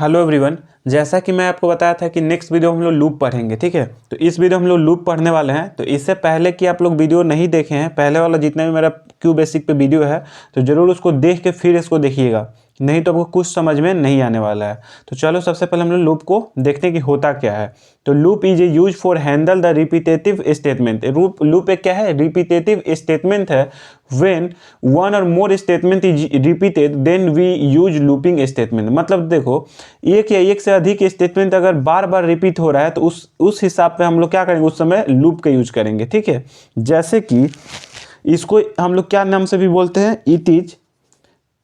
Hello everyone. जैसा कि मैं आपको बताया था कि नेक्स्ट वीडियो हम लोग लूप पढ़ेंगे, ठीक है। तो इस वीडियो हम लोग लूप पढ़ने वाले हैं। तो इससे पहले कि आप लोग वीडियो नहीं देखे हैं, पहले वाला जितना भी मेरा क्यू बेसिक पे वीडियो है, तो ज़रूर उसको देख के फिर इसको देखिएगा, नहीं तो आपको कुछ समझ में नहीं आने वाला है। तो चलो सबसे पहले हम लोग लूप को देखते हैं कि होता क्या है। तो loop is a use for handle the repetitive statement. Loop एक क्या है? रिपीटेटिव स्टेटमेंट है। When one or more statement is repeated then we use looping statement. मतलब देखो, एक या एक से अधिक स्टेटमेंट अगर बार बार रिपीट हो रहा है तो उस हिसाब पे हम लोग क्या करेंगे, उस समय लूप का यूज करेंगे, ठीक है। जैसे कि इसको हम लोग क्या नाम से भी बोलते हैं?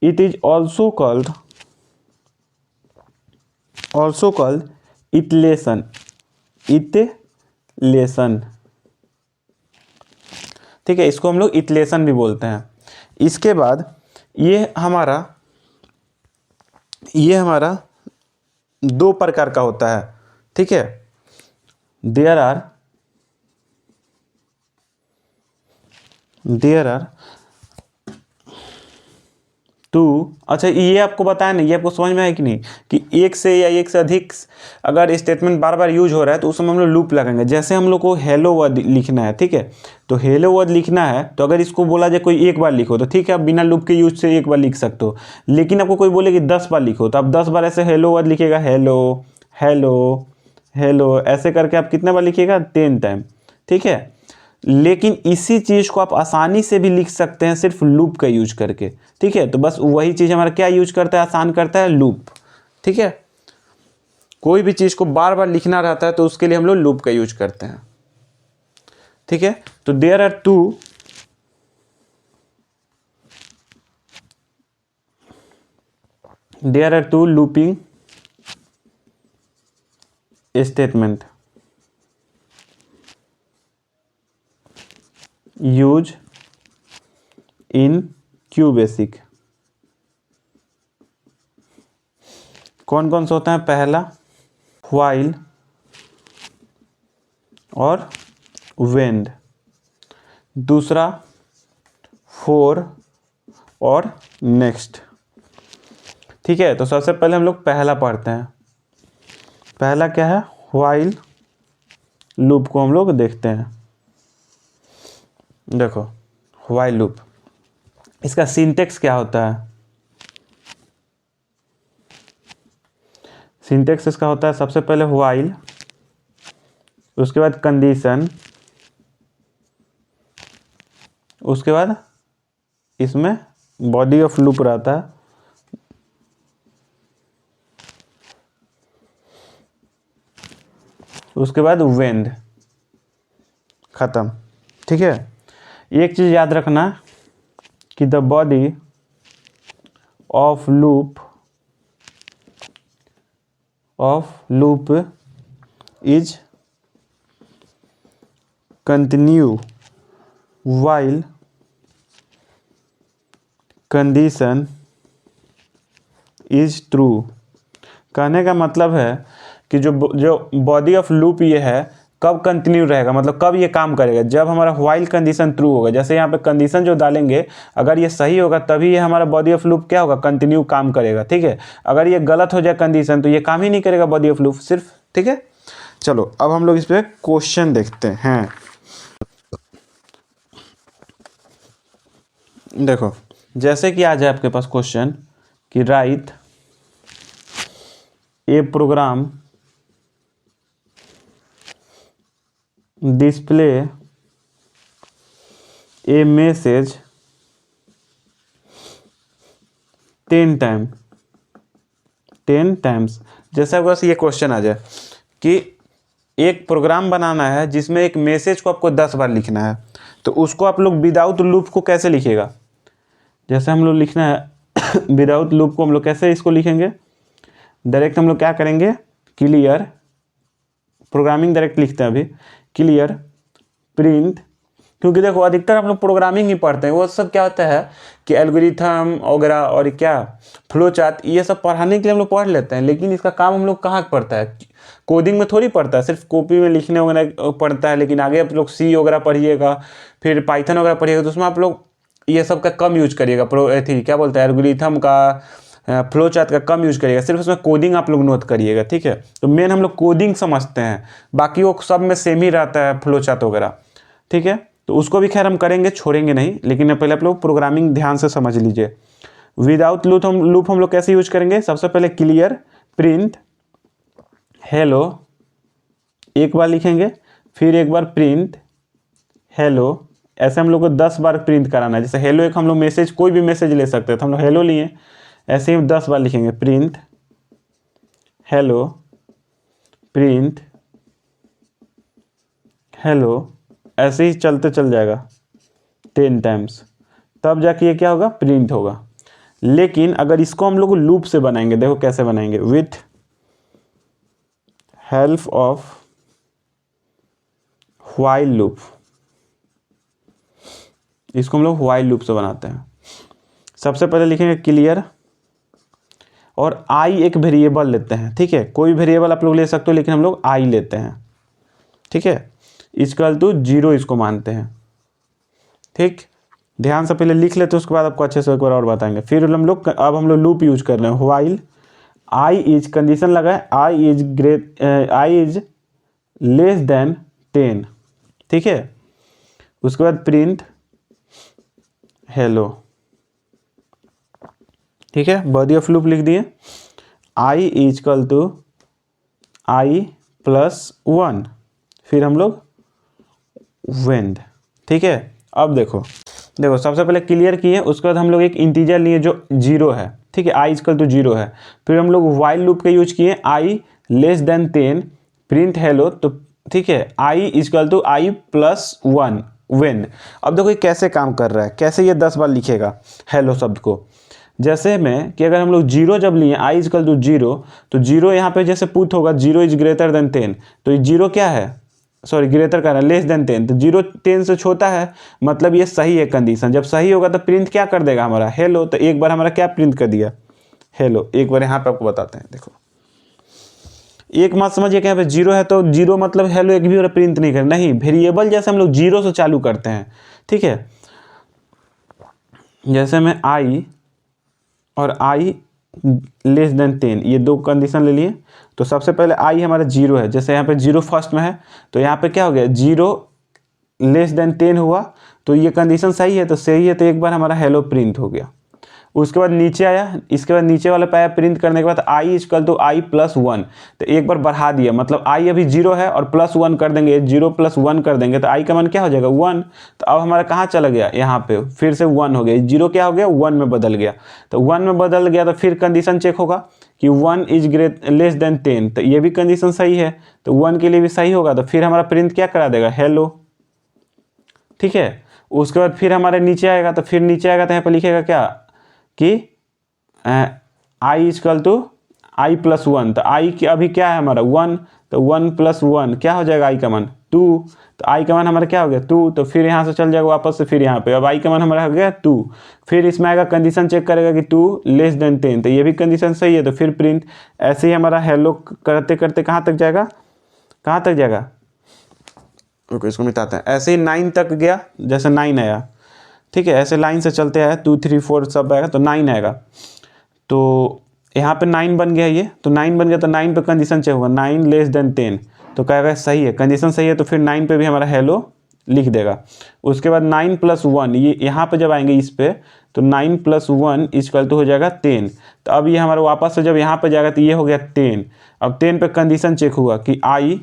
It is also called iteration. ठीक है, इसको हम लोग इटलेशन भी बोलते हैं। इसके बाद ये हमारा दो प्रकार का होता है, ठीक है। There are two. अच्छा, ये आपको बताया नहीं, ये आपको समझ में आया कि नहीं, कि एक से या एक से अधिक अगर स्टेटमेंट बार बार यूज हो रहा है तो उस समय हम लोग लूप लगाएंगे। जैसे हम लोग को हेलो वर्ड लिखना है, ठीक है। तो हेलो वर्ड लिखना है तो अगर इसको बोला जाए कोई एक बार लिखो तो ठीक है, आप बिना लूप के यूज से एक बार लिख सकते हो। लेकिन आपको कोई बोले कि 10 बार लिखो तो आप 10 बार ऐसे हेलो वर्ड लिखेगा, हेलो हेलो हेलो, ऐसे करके आप कितने बार लिखिएगा? 10 टाइम, ठीक है। लेकिन इसी चीज़ को आप आसानी से भी लिख सकते हैं सिर्फ लूप का यूज करके, ठीक है। तो बस वही चीज़ हमारा क्या यूज करता है, आसान करता है? लूप, ठीक है। कोई भी चीज़ को बार बार लिखना रहता है तो उसके लिए हम लोग लूप का यूज करते हैं, ठीक है। तो there are two looping statement use in QBasic. कौन कौन सा होता है? पहला व्हाइल और व्हेन, दूसरा फॉर और नेक्स्ट, ठीक है। तो सबसे पहले हम लोग पहला पढ़ते हैं। पहला क्या है? व्हाइल लूप को हम लोग देखते हैं। देखो, व्हाइल लूप, इसका सिंटेक्स क्या होता है? सिंटेक्स इसका होता है सबसे पहले व्हाइल, उसके बाद कंडीशन, उसके बाद इसमें बॉडी ऑफ लूप रहता है, उसके बाद व्हेन, खत्म, ठीक है। एक चीज याद रखना कि the body of loop is continue while condition is true. कहने का मतलब है कि जो बॉडी ऑफ लूप ये है कब कंटिन्यू रहेगा, मतलब कब ये काम करेगा? जब हमारा व्हाइल कंडीशन ट्रू होगा। जैसे यहाँ पे कंडीशन जो डालेंगे, अगर ये सही होगा तभी ये हमारा बॉडी ऑफ लूप क्या होगा? कंटिन्यू काम करेगा, ठीक है। अगर ये गलत हो जाए कंडीशन तो ये काम ही नहीं करेगा बॉडी ऑफ लूप सिर्फ, ठीक है। चलो अब हम लोग इस पर क्वेश्चन देखते हैं। देखो, जैसे कि आ जाए आपके पास क्वेश्चन कि right a programme display A message 10 times. जैसे आपके पास ये क्वेश्चन आ जाए कि एक प्रोग्राम बनाना है जिसमें एक मैसेज को आपको 10 बार लिखना है, तो उसको आप लोग विदाउट लूप को कैसे लिखेगा? जैसे हम लोग लिखना है विदाउट लूप को हम लोग कैसे इसको लिखेंगे? डायरेक्ट हम लोग क्या करेंगे? क्लियर, प्रोग्रामिंग डायरेक्ट लिखते हैं अभी, क्लियर प्रिंट। क्योंकि देखो अधिकतर हम लोग प्रोग्रामिंग ही पढ़ते हैं, वो सब क्या होता है कि एल्गोरिथम वगैरह और क्या फ्लो चार्ट, ये सब पढ़ाने के लिए हम लोग पढ़ लेते हैं। लेकिन इसका काम हम लोग कहाँ पढ़ता है? कोडिंग में थोड़ी पढ़ता है, सिर्फ कॉपी में लिखने वगैरह पढ़ता है। लेकिन आगे आप लोग सी वगैरह पढ़िएगा, फिर पाइथन वगैरह पढ़िएगा, तो उसमें आप लोग ये सब का कम यूज करिएगा। क्या बोलते हैं, एल्गोरिथम का, फ्लो चार्ट का कम यूज़ करिएगा, सिर्फ उसमें कोडिंग आप लोग नोट करिएगा, ठीक है। तो मेन हम लोग कोडिंग समझते हैं, बाकी वो सब में सेम ही रहता है फ्लो चार्ट वगैरह, ठीक है। तो उसको भी खैर हम करेंगे, छोड़ेंगे नहीं, लेकिन पहले आप लोग प्रोग्रामिंग ध्यान से समझ लीजिए। विदाउट लूप हम लोग कैसे यूज करेंगे, सबसे पहले क्लियर प्रिंट हेलो एक बार लिखेंगे, फिर एक बार प्रिंट हेलो, ऐसे हम लोग को 10 बार प्रिंट कराना है। जैसे हेलो एक हम लोग मैसेज, कोई भी मैसेज ले सकते हैं, तो हम लोग हेलो लिए, ऐसे ही 10 बार लिखेंगे प्रिंट हेलो, प्रिंट हेलो, ऐसे ही चलते चल जाएगा 10 टाइम्स, तब जाके ये क्या होगा, प्रिंट होगा। लेकिन अगर इसको हम लोग लूप से बनाएंगे, देखो कैसे बनाएंगे, with help of while loop, इसको हम लोग व्हाइल लूप से बनाते हैं। सबसे पहले लिखेंगे क्लियर, और आई एक वेरिएबल लेते हैं, ठीक है, कोई वेरिएबल आप लोग ले सकते हो, लेकिन हम लोग आई लेते हैं, ठीक है। इक्वल टू 0 इसको मानते हैं, ठीक। ध्यान से पहले लिख लेते हैं, उसके बाद आपको अच्छे से एक बार और बताएंगे। फिर हम लोग लूप यूज कर रहे हैं, व्हाइल आई इज, कंडीशन लगा है आई इज लेस देन 10, ठीक है। उसके बाद प्रिंट हेलो, ठीक है, बॉडी ऑफ लूप लिख दिए, i is equal to i plus 1, फिर हम लोग वेंड, ठीक है। अब देखो सबसे पहले क्लियर किए, उसके बाद हम लोग एक इंटीजर लिए जो 0 है, ठीक है, आई इक्वल टू 0 है। फिर हम लोग व्हाइल लूप का यूज किए, i less than 10, print hello, तो ठीक है, i equal to i plus 1 when. अब देखो ये कैसे काम कर रहा है, कैसे ये 10 बार लिखेगा हेलो शब्द को। जैसे में कि अगर हम लोग 0 जब लिए, आई इक्वल टू 0, तो 0 यहाँ पे जैसे पुट होगा 0 इज ग्रेटर देन 10, तो ये 0 क्या है, सॉरी ग्रेटर का लेस देन 10, तो 0 10 से छोटा है, मतलब ये सही है कंडीशन। जब सही होगा तो प्रिंट क्या कर देगा हमारा, हेलो। तो एक बार हमारा क्या प्रिंट कर दिया, हेलो। एक बार यहाँ पे आपको बताते हैं, देखो एक मत समझिए कि यहाँ पे 0 है तो 0 मतलब हेलो एक भी और प्रिंट नहीं कर, नहीं, वेरिएबल जैसे हम लोग 0 से चालू करते हैं, ठीक है। जैसे में आई और आई लेस देन 10, ये दो कंडीशन ले लिए, तो सबसे पहले आई हमारा 0 है, जैसे यहाँ पे 0 फर्स्ट में है, तो यहाँ पे क्या हो गया, 0 लेस देन 10 हुआ, तो ये कंडीशन सही है, तो सही है, तो एक बार हमारा हेलो प्रिंट हो गया। उसके बाद नीचे आया, इसके बाद नीचे वाला पाया प्रिंट करने के बाद आई इक्वल टू आई प्लस 1, तो एक बार बढ़ा दिया, मतलब आई अभी 0 है और प्लस 1 कर देंगे, 0 प्लस 1 कर देंगे, तो आई का मान क्या हो जाएगा 1। तो अब हमारा कहाँ चला गया, यहाँ पे फिर से 1 हो गया, 0 क्या हो गया 1 में बदल गया, तो 1 में बदल गया, तो फिर कंडीशन चेक होगा कि 1 इज लेस देन 10, तो ये भी कंडीशन सही है, तो 1 के लिए भी सही होगा, तो फिर हमारा प्रिंट क्या करा देगा, हेलो, ठीक है। उसके बाद फिर हमारे नीचे आएगा, तो फिर नीचे आएगा तो यहाँ पर लिखेगा क्या कि आई इक्वल टू आई प्लस 1, तो आई की अभी क्या है हमारा 1, तो 1 प्लस 1 क्या हो जाएगा, आई का मान 2, तो आई का मान हमारा क्या हो गया 2, तो फिर यहाँ से चल जाएगा वापस से, फिर यहाँ पे अब आई का मान हमारा हो गया 2। फिर इसमें आएगा कंडीशन चेक करेगा कि 2 लेस देन 10, तो ये भी कंडीशन सही है, तो फिर प्रिंट। ऐसे ही हमारा हेलो करते करते कहाँ तक जाएगा, कहाँ तक जाएगा, ओके इसको मिटाते हैं, ऐसे ही 9 तक गया, जैसे 9 आया, ठीक है, ऐसे लाइन से चलते आया, 2 3 4 सब आएगा, तो 9 आएगा, तो यहाँ पे 9 बन गया, ये तो 9 बन गया, तो 9 पे कंडीशन चेक होगा, 9 लेस देन 10, तो कहेगा सही है, कंडीशन सही है, तो फिर 9 पे भी हमारा हेलो लिख देगा। उसके बाद 9 प्लस 1, ये यहाँ पे जब आएंगे इस पे, तो 9 प्लस 1 इक्वल टू हो जाएगा 10, तो अब ये हमारा वापस से जब यहाँ पे जाएगा तो ये हो गया 10। अब 10 पे कंडीशन चेक हुआ कि आई,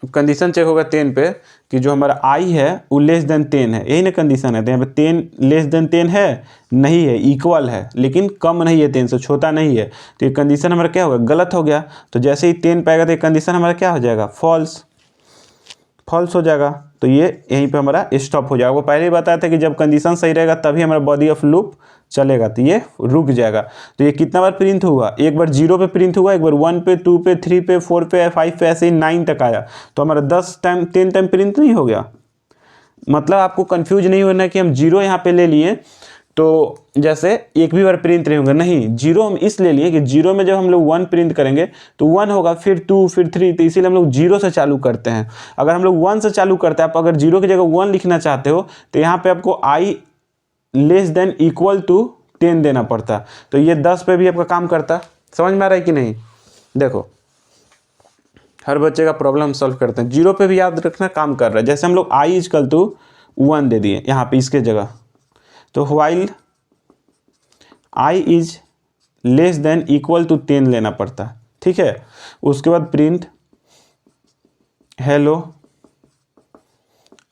कंडीशन चेक होगा 10 पे कि जो हमारा आई है वो लेस देन 10 है, यही ना कंडीशन है, तो यहाँ पे 10 लेस देन 10 है, नहीं है, इक्वल है, लेकिन कम नहीं है 10 से, छोटा नहीं है, तो ये कंडीशन हमारा क्या होगा, गलत हो गया। तो जैसे ही 10 पाएगा तो ये कंडीशन हमारा क्या हो जाएगा, फॉल्स हो जाएगा, तो ये यहीं पे हमारा स्टॉप हो जाएगा। वो पहले ही बताया था कि जब कंडीशन सही रहेगा तभी हमारा बॉडी ऑफ लूप चलेगा, तो ये रुक जाएगा। तो ये कितना बार प्रिंट हुआ, एक बार 0 पे प्रिंट हुआ, एक बार 1 पे, 2 पे, 3 पे, 4 पे, 5 पे, ऐसे ही 9 तक आया, तो हमारा 10 टाइम प्रिंट नहीं हो गया। मतलब आपको कंफ्यूज नहीं होना कि हम 0 यहाँ पे ले लिए तो जैसे एक भी बार प्रिंट नहीं होगा, नहीं, 0 हम इसलिए लिए कि 0 में जब हम लोग 1 प्रिंट करेंगे तो 1 होगा, फिर 2, फिर 3, तो इसीलिए हम लोग 0 से चालू करते हैं। अगर हम लोग 1 से चालू करते हैं, आप अगर 0 की जगह 1 लिखना चाहते हो तो यहाँ पे आपको आई लेस देन इक्वल टू 10 देना पड़ता। तो ये 10 पे भी आपका काम करता। समझ में आ रहा है कि नहीं? देखो हर बच्चे का प्रॉब्लम हम सॉल्व करते हैं। 0 पे भी याद रखना काम कर रहा है। जैसे हम लोग i इजकल टू 1 दे दिए यहाँ पे इसके जगह, तो while i is less than equal to 10 लेना पड़ता। ठीक है, उसके बाद print hello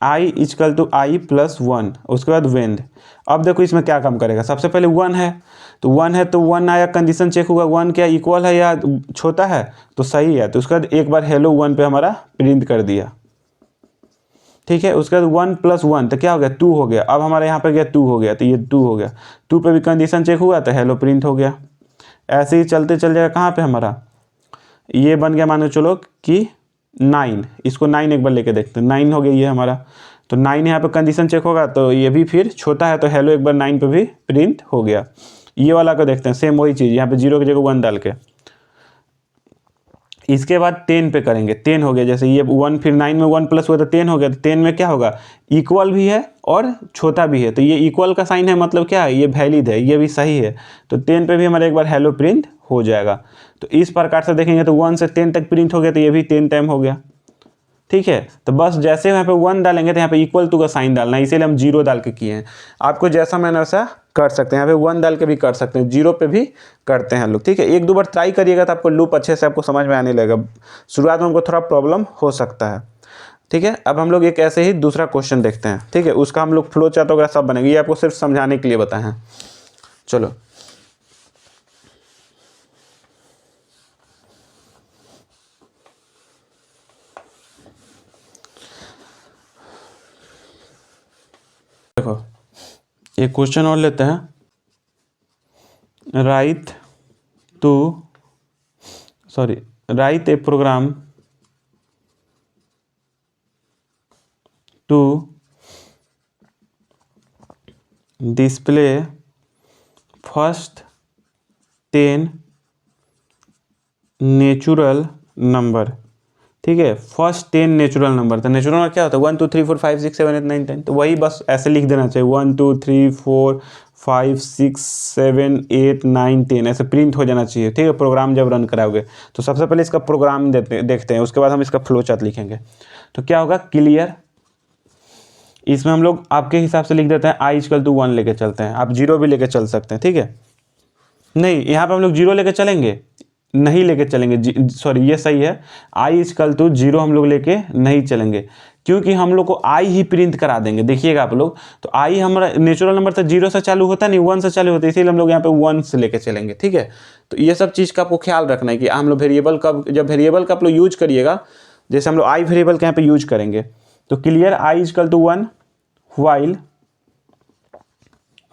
i equal to i plus 1, उसके बाद वेंड। अब देखो इसमें क्या काम करेगा, सबसे पहले 1 है तो 1 है तो 1 आया, कंडीशन चेक होगा 1 क्या इक्वल है या छोटा है, तो सही है। तो उसके बाद एक बार हेलो 1 पे हमारा प्रिंट कर दिया। ठीक है, उसके बाद 1 प्लस 1 तो क्या हो गया 2 हो गया। अब हमारे यहाँ पे गया 2 हो गया, तो ये 2 हो गया। 2 पे भी कंडीशन चेक हुआ तो हेलो प्रिंट हो गया। ऐसे ही चलते चल जाएगा। कहाँ पे हमारा ये बन गया, मानो चलो कि 9, इसको 9 एक बार लेके देखते हैं। 9 हो गया ये हमारा, तो 9 यहाँ पे कंडीशन चेक होगा तो ये भी फिर छोटा है, तो हेलो एक बार 9 पे भी प्रिंट हो गया। ये वाला को देखते हैं, सेम वही चीज़, यहाँ पे 0 की जगह 1 डाल के। इसके बाद 10 पे करेंगे, 10 हो गया। जैसे ये 1 फिर 9 में 1 प्लस हुआ तो 10 हो गया। तो 10 में क्या होगा, इक्वल भी है और छोटा भी है। तो ये इक्वल का साइन है, मतलब क्या है, ये वैलिड है, ये भी सही है। तो 10 पे भी हमारा एक बार हेलो प्रिंट हो जाएगा। तो इस प्रकार से देखेंगे तो 1 से 10 तक प्रिंट हो गया, तो ये भी 10 टाइम हो गया। ठीक है, तो बस जैसे यहाँ पे 1 डालेंगे तो यहाँ पे इक्वल टू का साइन डालना है, इसीलिए हम 0 डाल के किए हैं। आपको जैसा मैंने वैसा कर सकते हैं, यहाँ पे 1 डाल के भी कर सकते हैं, 0 पे भी करते हैं लोग। ठीक है, एक दो बार ट्राई करिएगा तो आपको लूप अच्छे से आपको समझ में आने लगेगा। शुरुआत में हमको थोड़ा प्रॉब्लम हो सकता है। ठीक है, अब हम लोग एक ऐसे ही दूसरा क्वेश्चन देखते हैं। ठीक है, उसका हम लोग फ्लो चार्ट वगैरह सब बनेगा, ये आपको सिर्फ समझाने के लिए बताए हैं। चलो देखो एक क्वेश्चन और लेते हैं। Write a program to display first 10 natural number. ठीक है, फर्स्ट 10 नेचुरल नंबर। तो नेचुरल नंबर क्या होता है, 1 2 3 4 5 6 7 8 9 10। तो वही बस ऐसे लिख देना चाहिए, 1 2 3 4 5 6 7 8 9 10 ऐसे प्रिंट हो जाना चाहिए। ठीक है, प्रोग्राम जब रन कराओगे तो सबसे पहले इसका प्रोग्राम देखते हैं, उसके बाद हम इसका फ्लो चार्ट लिखेंगे। तो क्या होगा, क्लियर। इसमें हम लोग आपके हिसाब से लिख देते हैं i इक्वल टू 1 लेके चलते हैं, आप 0 भी लेके चल सकते हैं। ठीक है, नहीं यहाँ पे हम लोग 0 लेके चलेंगे, नहीं लेके चलेंगे, सॉरी ये सही है, i इक्वल टू 0 हम लोग लेके नहीं चलेंगे, क्योंकि हम लोग को i ही प्रिंट करा देंगे। देखिएगा आप लोग, तो i हमारा नेचुरल नंबर तो 0 से चालू होता नहीं, 1 से चालू होता है, इसीलिए हम लोग यहाँ पे 1 से लेके चलेंगे। ठीक है, तो ये सब चीज़ का आपको ख्याल रखना है कि हम लोग वेरिएबल का, जब वेरिएबल का आप लोग यूज करिएगा, जैसे हम लोग i वेरिएबल के यहाँ पे यूज करेंगे, तो clear i equal to 1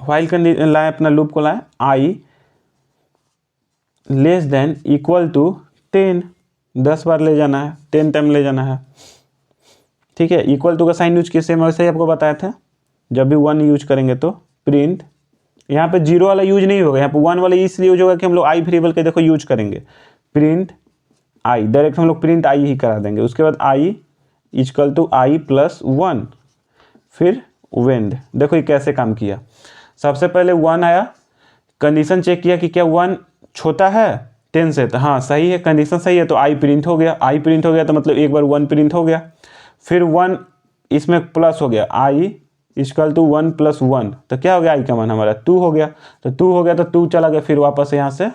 while का लाए, अपना लूप को लाए, i less than equal to 10, 10 बार ले जाना है, 10 टाइम ले जाना है। ठीक है, इक्वल टू का साइन यूज किससे, मैं वैसे ही आपको बताया था, जब भी 1 यूज करेंगे तो प्रिंट, यहाँ पे 0 वाला यूज नहीं होगा, यहाँ पे 1 वाला इसलिए यूज होगा कि हम लोग i वेरिएबल के देखो यूज करेंगे, प्रिंट i, डायरेक्ट हम लोग प्रिंट i ही करा देंगे। उसके बाद i equal to i plus 1, फिर वेंड। देखो ये कैसे काम किया, सबसे पहले 1 आया, कंडीशन चेक किया कि क्या 1 छोटा है 10 से, तो हाँ सही है, कंडीशन सही है, तो i प्रिंट हो गया। i प्रिंट हो गया तो मतलब एक बार 1 प्रिंट हो गया, फिर 1 इसमें प्लस हो गया, i इक्वल टू 1 प्लस 1, तो क्या हो गया, i का मान हमारा 2 हो गया। तो 2 हो गया तो 2 चला गया, फिर वापस यहाँ से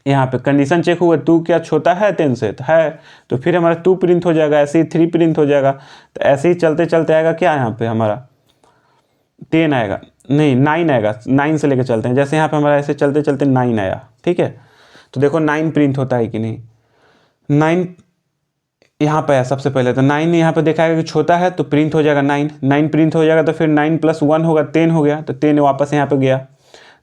यहाँ पे कंडीशन चेक हुआ, 2 क्या छोटा है 10 से, तो है, तो फिर हमारा 2 प्रिंट हो जाएगा, ऐसे ही 3 प्रिंट हो जाएगा। तो ऐसे ही चलते चलते आएगा क्या, यहाँ पे हमारा 10 आएगा, नहीं 9 आएगा, 9 से लेके चलते हैं। जैसे यहाँ पे हमारा ऐसे चलते चलते 9 आया। ठीक है, तो देखो 9 प्रिंट होता है कि नहीं, 9 यहाँ पे है सबसे पहले, तो 9 यहाँ पे दिखाएगा कि छोटा है तो प्रिंट हो जाएगा 9, 9 प्रिंट हो जाएगा, तो फिर 9 प्लस 1 होगा 10 हो गया, तो 10 वापस यहाँ पे गया,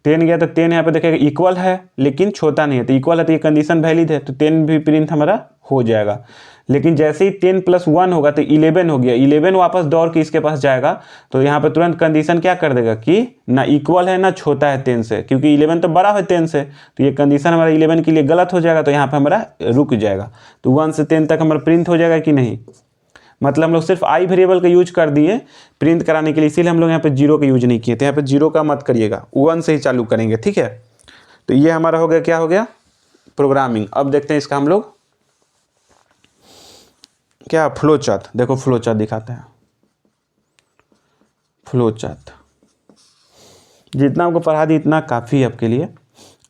10 गया तो 10 यहाँ पे देखेगा इक्वल है लेकिन छोटा नहीं है, तो इक्वल है तो ये कंडीशन वैलिड है, तो 10 भी प्रिंट हमारा हो जाएगा। लेकिन जैसे ही 10 प्लस 1 होगा तो 11 हो गया, 11 वापस दौड़ के इसके पास जाएगा, तो यहाँ पे तुरंत कंडीशन क्या कर देगा कि ना इक्वल है ना छोटा है 10 से, क्योंकि 11 तो बड़ा है 10 से, तो ये कंडीशन हमारा 11 के लिए गलत हो जाएगा, तो यहाँ पे हमारा रुक जाएगा। तो 1 से 10 तक हमारा प्रिंट हो जाएगा कि नहीं, मतलब हम लोग सिर्फ आई वेरिएबल का यूज कर दिए प्रिंट कराने के लिए, इसीलिए हम लोग यहाँ पे जीरो का यूज नहीं किए थे। यहाँ पे जीरो का मत करिएगा, 1 से ही चालू करेंगे, ठीक है। तो ये हमारा हो गया, क्या हो गया, प्रोग्रामिंग। अब देखते हैं इसका हम लोग क्या, फ्लो चार्ट। देखो फ्लो चार्ट दिखाते हैं। फ्लो चार्ट जितना आपको पढ़ा दी इतना काफ़ी है आपके लिए,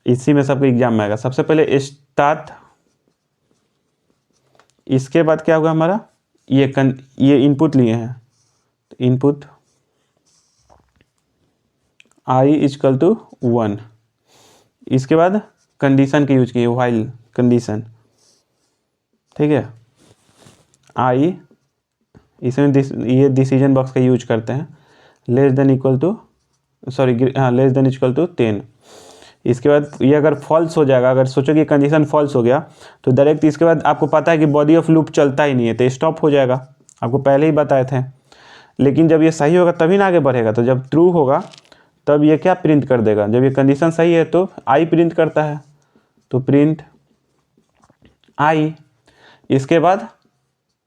इसी में सबको एग्जाम में आएगा। सबसे पहले स्टार्ट, इसके बाद क्या होगा हमारा, ये इनपुट लिए हैं, तो इनपुट आई इजकल टू 1। इसके बाद कंडीशन के यूज किए, व्हाइल कंडीशन, ठीक है। आई इसमें ये डिसीजन बॉक्स का यूज करते हैं, less than equal to, sorry हाँ, लेस देन इक्वल टू 10। इसके बाद ये अगर फॉल्स हो जाएगा, अगर सोचो कि कंडीशन फॉल्स हो गया तो डायरेक्ट इसके बाद आपको पता है कि बॉडी ऑफ लूप चलता ही नहीं है, तो स्टॉप हो जाएगा, आपको पहले ही बताए थे। लेकिन जब ये सही होगा तभी ना आगे बढ़ेगा, तो जब ट्रू होगा तब ये क्या प्रिंट कर देगा, जब ये कंडीशन सही है तो आई प्रिंट करता है, तो प्रिंट आई। इसके बाद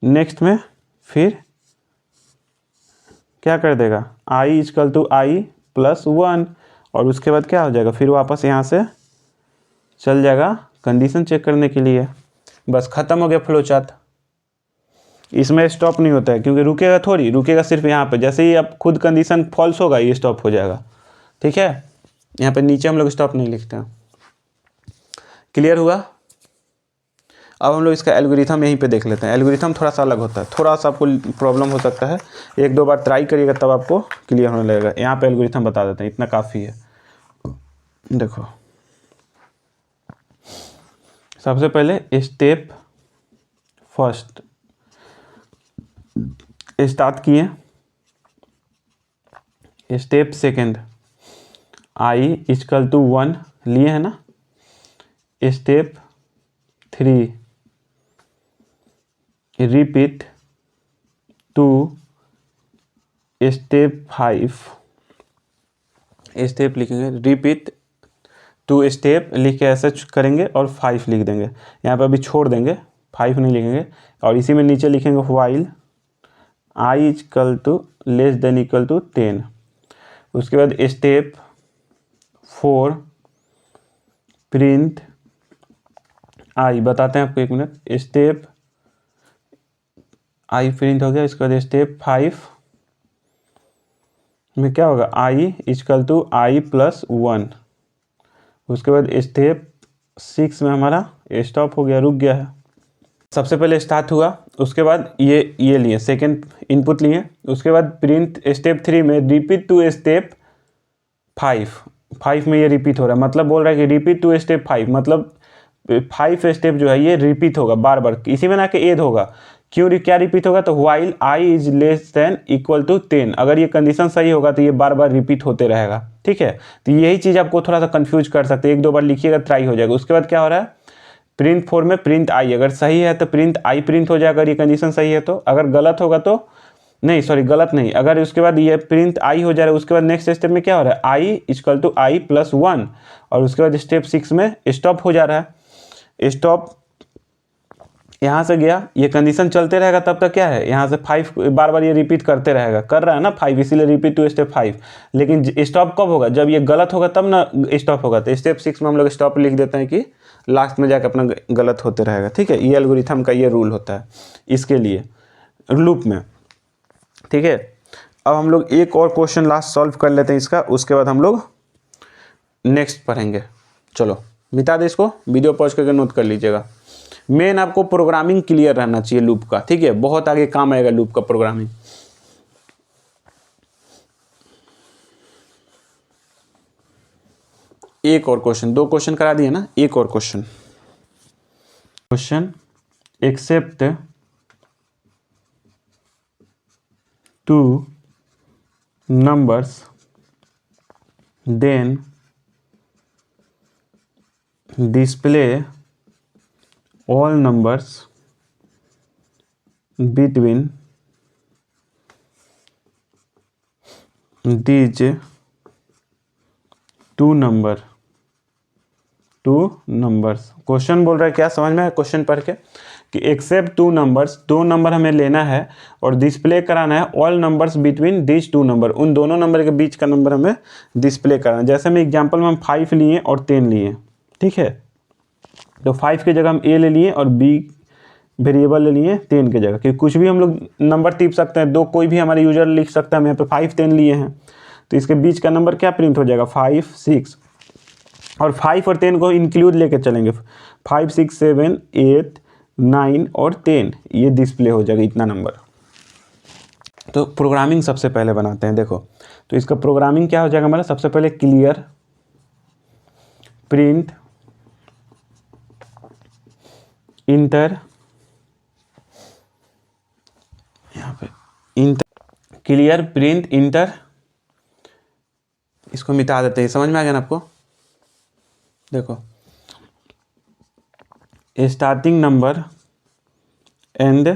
नेक्स्ट में फिर क्या कर देगा, आई इजकल टू आई प्लस 1, और उसके बाद क्या हो जाएगा, फिर वापस यहाँ से चल जाएगा कंडीशन चेक करने के लिए। बस ख़त्म हो गया फ्लो चार्ट। इसमें स्टॉप नहीं होता है, क्योंकि रुकेगा थोड़ी, रुकेगा सिर्फ यहाँ पे, जैसे ही अब खुद कंडीशन फॉल्स होगा ये स्टॉप हो जाएगा, ठीक है। यहाँ पे नीचे हम लोग स्टॉप नहीं लिखते हैं। क्लियर हुआ। अब हम लोग इसका एल्गोरिथम यहीं पे देख लेते हैं। एल्गोरिथम थोड़ा सा अलग होता है, थोड़ा सा आपको प्रॉब्लम हो सकता है, 1-2 बार ट्राई करिएगा तब आपको क्लियर होने लगेगा। यहाँ पे एल्गोरिथम बता देते हैं, इतना काफ़ी है। देखो सबसे पहले स्टेप फर्स्ट स्टार्ट किए, step second i equal to 1 लिए है ना, step 3 repeat to step 5, step लिखेंगे, रिपीट टू स्टेप लिख के ऐसे करेंगे और 5 लिख देंगे। यहाँ पे अभी छोड़ देंगे, 5 नहीं लिखेंगे, और इसी में नीचे लिखेंगे while i equal to less than equal to 10। उसके बाद स्टेप 4 प्रिंट आई, बताते हैं आपको 1 मिनट। स्टेप आई प्रिंट हो गया, इसके बाद स्टेप 5 में क्या होगा, आई इजकल टू आई प्लस 1। उसके बाद स्टेप 6 में हमारा स्टॉप हो गया, रुक गया है। सबसे पहले स्टार्ट हुआ, उसके बाद ये लिए सेकंड इनपुट लिए, उसके बाद प्रिंट स्टेप 3 में रिपीट टू स्टेप 5 में ये रिपीट हो रहा है, मतलब बोल रहा है कि रिपीट टू स्टेप 5, मतलब 5 स्टेप जो है ये रिपीट होगा बार बार, इसी में ना कि एड होगा। क्यों क्या रिपीट होगा, तो while i is less than equal to 10, अगर ये कंडीशन सही होगा तो ये बार बार रिपीट होते रहेगा, ठीक है। तो यही चीज़ आपको थोड़ा सा कंफ्यूज कर सकते हैं, 1-2 बार लिखिएगा ट्राई हो जाएगा। उसके बाद क्या हो रहा है, प्रिंट 4 में प्रिंट आई, अगर सही है तो प्रिंट आई प्रिंट हो जाएगा, अगर ये कंडीशन सही है तो। अगर गलत होगा तो नहीं, सॉरी गलत नहीं, अगर उसके बाद ये प्रिंट आई हो जा रहा है, उसके बाद नेक्स्ट स्टेप में क्या हो रहा है, आई इजकल टू आई प्लस 1, और उसके बाद स्टेप 6 में स्टॉप हो जा रहा है। स्टॉप यहाँ से गया, ये कंडीशन चलते रहेगा तब तक क्या है, यहाँ से 5 बार बार ये रिपीट करते रहेगा, कर रहा है ना 5, इसीलिए रिपीट टू स्टेप 5। लेकिन स्टॉप कब होगा, जब ये गलत होगा तब ना स्टॉप होगा। तो स्टेप 6 में हम लोग स्टॉप लिख देते हैं कि लास्ट में जाकर अपना गलत होते रहेगा, ठीक है। ये एल्गोरिथम का ये रूल होता है इसके लिए लूप में, ठीक है। अब हम लोग एक और क्वेश्चन लास्ट सॉल्व कर लेते हैं इसका, उसके बाद हम लोग नेक्स्ट पढ़ेंगे। चलो मिटा दे इसको, वीडियो पॉज करके नोट कर लीजिएगा। मेन आपको प्रोग्रामिंग क्लियर रहना चाहिए लूप का, ठीक है, बहुत आगे काम आएगा लूप का प्रोग्रामिंग। एक और क्वेश्चन, 2 क्वेश्चन करा दिए ना, एक और question accept 2 numbers then display all numbers between these 2 numbers। Question बोल रहा है क्या, समझ में आया क्वेश्चन पढ़ के, कि एक्सेप्ट टू नंबर्स, दो नंबर हमें लेना है और डिस्प्ले कराना है all numbers between this two number, उन दोनों नंबर के बीच का नंबर हमें डिस्प्ले कराना है। जैसे हम एग्जाम्पल में हम 5 लिए और 10 लिए, ठीक है, तो 5 की जगह हम ए ले लिए और बी वेरिएबल ले लिए 10 की जगह, कि कुछ भी हम लोग नंबर टिप सकते हैं, दो कोई भी हमारे यूजर लिख सकता है। हम यहाँ पे 5 10 लिए हैं, तो इसके बीच का नंबर क्या प्रिंट हो जाएगा 5 6, और 5 और 10 को इंक्लूड लेके चलेंगे, 5 6 7 8 9 और 10, ये डिस्प्ले हो जाएगा इतना नंबर। तो प्रोग्रामिंग सबसे पहले बनाते हैं, देखो तो इसका प्रोग्रामिंग क्या हो जाएगा हमारा, सबसे पहले क्लियर प्रिंट इंटर, यहाँ पे इंटर, क्लियर प्रिंट इंटर, इसको मिटा देते हैं, समझ में आ गया ना आपको। देखो starting number and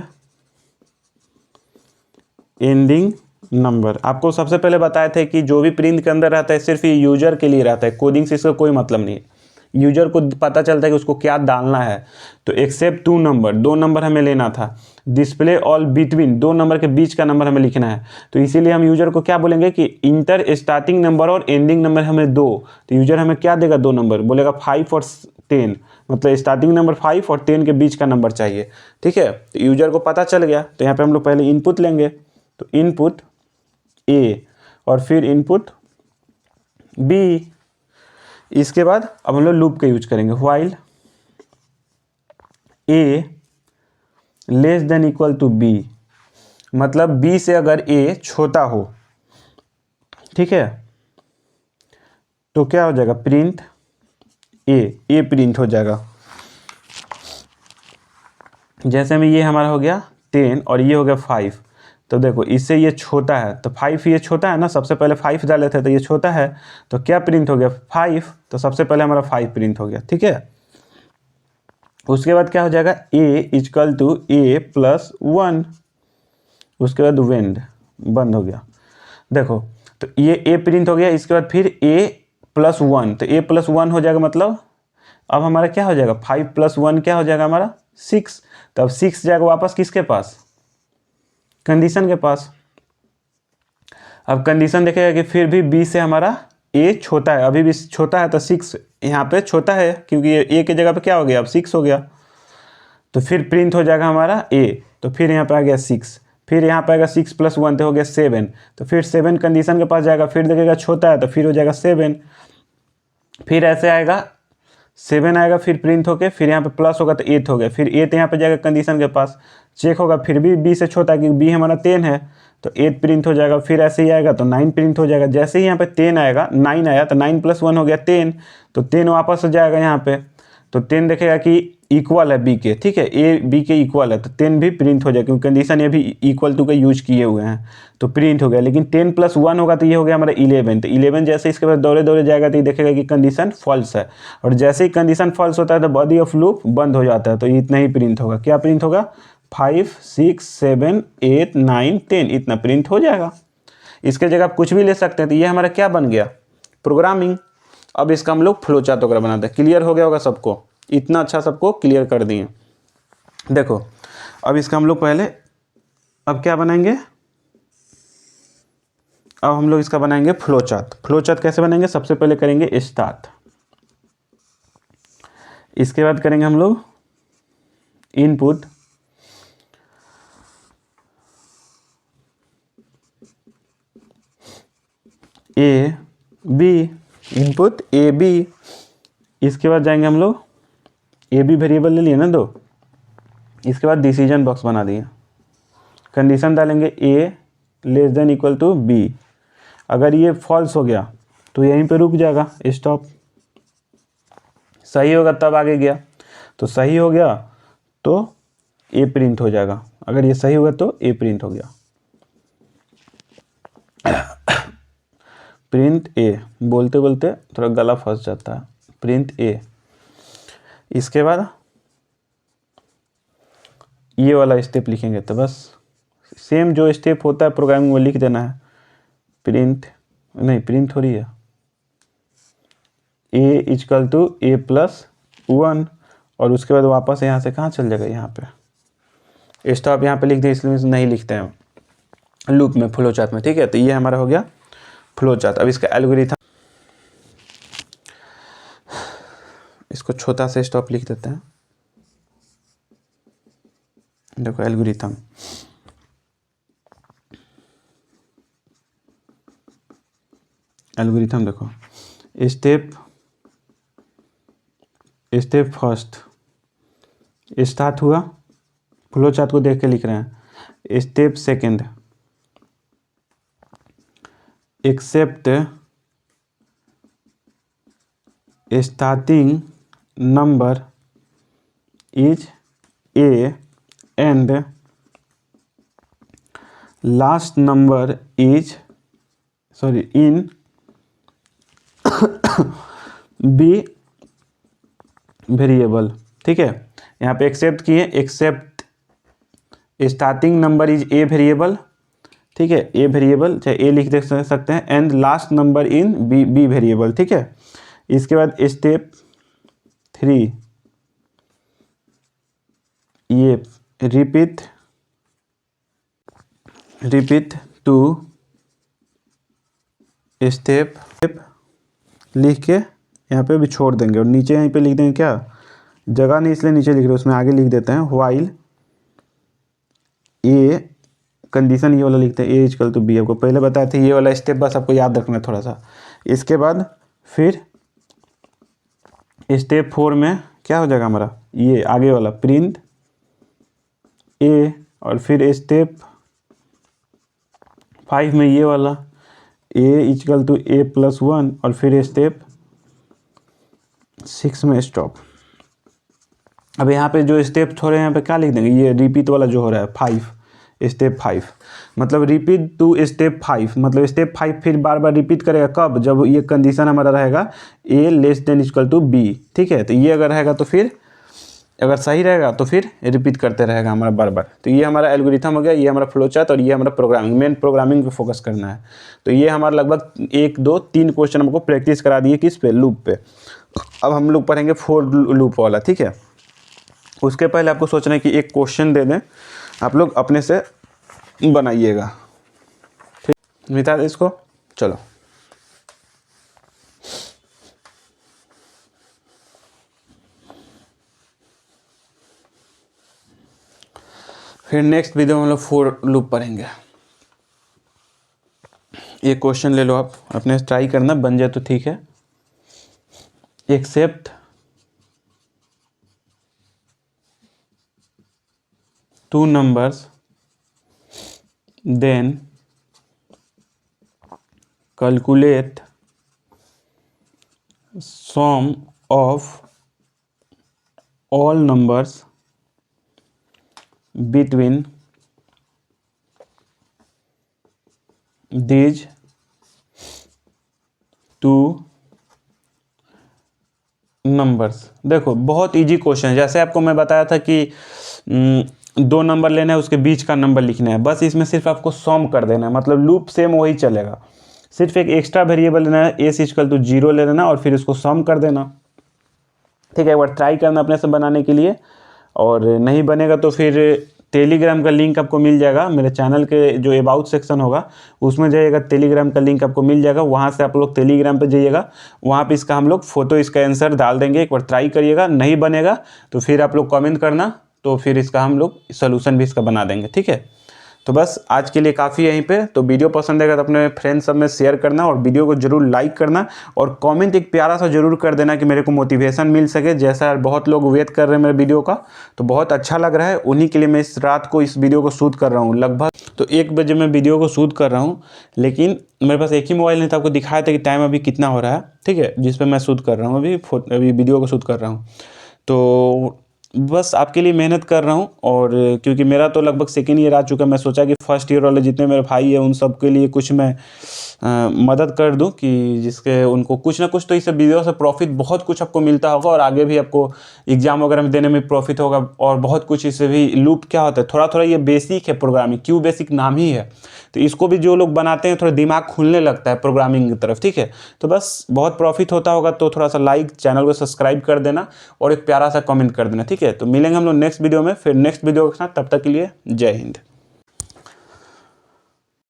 ending number, आपको सबसे पहले बताए थे कि जो भी प्रिंट के अंदर रहता है सिर्फ ये यूजर के लिए रहता है, कोडिंग से इसका कोई मतलब नहीं है, यूजर को पता चलता है कि उसको क्या डालना है। तो एक्सेप्ट टू नंबर, दो नंबर हमें लेना था, डिस्प्ले ऑल बिटवीन, दो नंबर के बीच का नंबर हमें लिखना है, तो इसीलिए हम यूजर को क्या बोलेंगे कि इंटर स्टार्टिंग नंबर और एंडिंग नंबर हमें दो, तो यूजर हमें क्या देगा, दो नंबर बोलेगा 5 और 10, मतलब स्टार्टिंग नंबर 5 और 10 के बीच का नंबर चाहिए, ठीक है। तो यूजर को पता चल गया, तो यहाँ पे हम लोग पहले इनपुट लेंगे, तो इनपुट ए और फिर इनपुट बी, इसके बाद अब हम लोग लूप का यूज करेंगे, while a less than equal to b, मतलब बी से अगर ए छोटा हो, ठीक है, तो क्या हो जाएगा प्रिंट ए प्रिंट हो जाएगा। जैसे में ये हमारा हो गया 10 और ये हो गया 5, तो देखो इससे ये छोटा है, तो 5 ये छोटा है ना, सबसे पहले 5 डाले थे तो ये छोटा है, तो क्या प्रिंट हो गया 5, तो सबसे पहले हमारा 5 प्रिंट हो गया, ठीक है। उसके बाद क्या हो जाएगा ए इक्वल टू ए प्लस 1, उसके बाद वेंड बंद हो गया। देखो तो ये ए प्रिंट हो गया, इसके बाद फिर ए प्लस 1, तो ए प्लस 1 हो जाएगा, मतलब अब हमारा क्या हो जाएगा 5 प्लस 1 क्या हो जाएगा हमारा 6, तो अब 6 जाएगा वापस किसके पास, कंडीशन के पास। अब कंडीशन देखेगा कि फिर भी बी से हमारा ए छोटा है, अभी भी छोटा है, तो 6 यहाँ पे छोटा है क्योंकि ये ए की जगह पे क्या हो गया अब 6 हो गया, तो फिर प्रिंट हो जाएगा हमारा ए, तो फिर यहाँ पे आ गया 6, फिर यहाँ पे आएगा 6 प्लस 1 तो हो गया 7, तो फिर 7 कंडीशन के पास जाएगा, फिर देखेगा छोटा है तो फिर हो जाएगा 7, फिर ऐसे आएगा 7 आएगा, फिर प्रिंट होके फिर यहाँ पे प्लस होगा तो 8 हो गया, फिर 8 यहाँ पे जाएगा कंडीशन के पास, चेक होगा फिर भी बी से छोटा है क्योंकि बी हमारा 10 है, तो 8 प्रिंट हो जाएगा, फिर ऐसे ही आएगा तो 9 प्रिंट हो जाएगा। जैसे ही यहाँ पे 10 आएगा, 9 आया तो 9 प्लस 1 हो गया 10, तो 10 वापस हो जाएगा यहाँ पे, तो 10 देखेगा कि इक्वल है बी के, ठीक है, ए बी के इक्वल है, तो 10 भी प्रिंट हो जाएगा क्योंकि कंडीशन ये भी इक्वल टू का यूज किए हुए हैं, तो प्रिंट हो गया। लेकिन 10 प्लस 1 होगा तो ये हो गया हमारा 11, तो 11 जैसे इसके बाद दौड़े दौड़े जाएगा तो ये देखेगा कि कंडीशन फॉल्स है, और जैसे ही कंडीशन फॉल्स होता है तो बॉडी ऑफ लूप बंद हो जाता है, तो इतना ही प्रिंट होगा। क्या प्रिंट होगा 5 6 7 8 9 10, इतना प्रिंट हो जाएगा। इसके जगह आप कुछ भी ले सकते हैं, तो ये हमारा क्या बन गया प्रोग्रामिंग। अब इसका हम लोग फ्लो चार्ट वगैरह बनाते हैं। क्लियर हो गया होगा सबको, इतना अच्छा सबको क्लियर कर दिए। देखो अब इसका हम लोग पहले अब क्या बनाएंगे, अब हम लोग इसका बनाएंगे फ्लो चार्ट। फ्लो चार्ट कैसे बनाएंगे, सबसे पहले करेंगे स्टार्ट, इसके बाद करेंगे हम लोग input, a b, input a b, इसके बाद जाएंगे हम लोग ए बी वेरिएबल ले लिए ना दो, इसके बाद डिसीजन बॉक्स बना दिए, कंडीशन डालेंगे A less than equal to B, अगर ये फॉल्स हो गया तो यहीं पे रुक जाएगा स्टॉप, सही होगा तब आगे गया, तो सही हो गया तो ए प्रिंट हो जाएगा, अगर ये सही होगा तो ए प्रिंट हो गया। प्रिंट ए बोलते बोलते थोड़ा गला फंस जाता है, प्रिंट ए। इसके बाद ये वाला स्टेप लिखेंगे, तो बस सेम जो स्टेप होता है प्रोग्रामिंग में लिख देना है, प्रिंट नहीं प्रिंट हो रही है ए इक्वल टू ए प्लस 1, और उसके बाद वापस यहाँ से कहाँ चल जाएगा, यहाँ पे स्टॉप यहाँ पे लिख दिया, इसलिए नहीं लिखते हैं लूप में, फ्लो चार्ट में, ठीक है। तो ये हमारा हो गया फ्लो चार्ट। अब इसका एल्गोरिथम, इसको छोटा सा स्टॉप लिख देते हैं। देखो एल्गोरिथम, एल्गोरिथम देखो, स्टेप फर्स्ट स्टार्ट हुआ, फ्लो चार्ट को देख के लिख रहे हैं। Step second accept starting number is a and last number is in b variable, ठीक है। यहाँ पे एक्सेप्ट किए, accept starting number is a variable, ठीक है, ए वेरिएबल चाहे ए लिख दे सकते हैं, and last number in b variable, ठीक है। इसके बाद स्टेप 3 ये रिपीट टू स्टेप लिख के यहाँ पे भी छोड़ देंगे, और नीचे यहीं पे लिख देंगे, क्या जगह नहीं इसलिए नीचे लिख रहे, उसमें आगे लिख देते हैं व्हाइल ए कंडीशन, ये वाला लिखते हैं ए इक्वल टू बी। आपको पहले बताया था ये वाला स्टेप, बस आपको याद रखना है थोड़ा सा। इसके बाद फिर स्टेप 4 में क्या हो जाएगा हमारा, ये आगे वाला प्रिंट ए, और फिर स्टेप 5 में ये वाला ए इक्वल टू ए प्लस 1, और फिर स्टेप 6 में स्टॉप। अब यहाँ पे जो स्टेप थोड़े यहाँ पे क्या लिख देंगे, ये रिपीट वाला जो हो रहा है 5, स्टेप 5 मतलब रिपीट टू स्टेप 5, मतलब स्टेप 5 फिर बार बार रिपीट करेगा, कब, जब ये कंडीशन हमारा रहेगा A less than equal to B, ठीक है। तो ये अगर रहेगा तो फिर अगर सही रहेगा तो फिर रिपीट करते रहेगा हमारा बार बार। तो ये हमारा एल्गोरिथम हो गया, ये हमारा फ्लो चार्ट, और ये हमारा प्रोग्रामिंग, मेन प्रोग्रामिंग पे फोकस करना है। तो ये हमारा लगभग 1 2 3 क्वेश्चन हमको प्रैक्टिस करा दिए, किस पे, लूप पे। अब हम लोग पढ़ेंगे फोर लूप वाला, ठीक है। उसके पहले आपको सोचना है कि एक क्वेश्चन दे दें, आप लोग अपने से बनाइएगा, ठीक, मिटा दे इसको, चलो। फिर नेक्स्ट वीडियो में हम लोग फोर लूप पढ़ेंगे। ये क्वेश्चन ले लो आप, अपने ट्राई करना, बन जाए तो ठीक है। Accept two numbers then calculate sum of all numbers between these two numbers। देखो बहुत इजी क्वेश्चन है, जैसे आपको मैं बताया था कि 2 नंबर लेना है, उसके बीच का नंबर लिखना है, बस इसमें सिर्फ आपको सम कर देना है, मतलब लूप सेम वही चलेगा, सिर्फ एक एक्स्ट्रा वेरिएबल लेना है, ए इक्वल टू 0 ले लेना और फिर उसको सम कर देना, ठीक है। एक बार ट्राई करना अपने से बनाने के लिए, और नहीं बनेगा तो फिर टेलीग्राम का लिंक आपको मिल जाएगा, मेरे चैनल के जो अबाउट सेक्शन होगा उसमें जाइएगा, टेलीग्राम का लिंक आपको मिल जाएगा, वहाँ से आप लोग टेलीग्राम पे जाइएगा, वहाँ पे इसका हम लोग फोटो, इसका आंसर डाल देंगे, एक बार ट्राई करिएगा, नहीं बनेगा तो फिर आप लोग कमेंट करना, तो फिर इसका हम लोग सोल्यूशन भी इसका बना देंगे, ठीक है। तो बस आज के लिए काफ़ी यहीं पे। तो वीडियो पसंद आएगा तो अपने फ्रेंड्स सब में शेयर करना, और वीडियो को जरूर लाइक करना, और कमेंट एक प्यारा सा जरूर कर देना कि मेरे को मोटिवेशन मिल सके, जैसा बहुत लोग वेट कर रहे हैं मेरे वीडियो का, तो बहुत अच्छा लग रहा है, उन्हीं के लिए मैं इस रात को इस वीडियो को शूट कर रहा हूँ। लगभग तो 1 बजे मैं वीडियो को शूट कर रहा हूँ, लेकिन मेरे पास एक ही मोबाइल नहीं था, आपको दिखाया था कि टाइम अभी कितना हो रहा है, ठीक है, जिस पर मैं शूट कर रहा हूँ, अभी वीडियो को शूट कर रहा हूँ। तो बस आपके लिए मेहनत कर रहा हूँ, और क्योंकि मेरा तो लगभग सेकेंड ईयर आ चुका है, मैं सोचा कि फर्स्ट ईयर वाले जितने मेरे भाई हैं उन सब के लिए कुछ मैं मदद कर दूं, कि जिसके उनको कुछ ना कुछ तो इस वीडियो से प्रॉफिट बहुत कुछ आपको मिलता होगा, और आगे भी आपको एग्जाम वगैरह में देने में प्रॉफिट होगा, और बहुत कुछ इससे भी। लूप क्या होता है, थोड़ा थोड़ा ये बेसिक है प्रोग्रामिंग, क्यों बेसिक नाम ही है, तो इसको भी जो लोग बनाते हैं थोड़ा दिमाग खुलने लगता है प्रोग्रामिंग की तरफ, ठीक है। तो बस बहुत प्रॉफिट होता होगा, तो थोड़ा सा लाइक, चैनल को सब्सक्राइब कर देना, और एक प्यारा सा कमेंट कर देना, ठीक है। है। तो मिलेंगे हम लोग नेक्स्ट वीडियो में, फिर नेक्स्ट वीडियो के साथ, तब तक के लिए जय हिंद।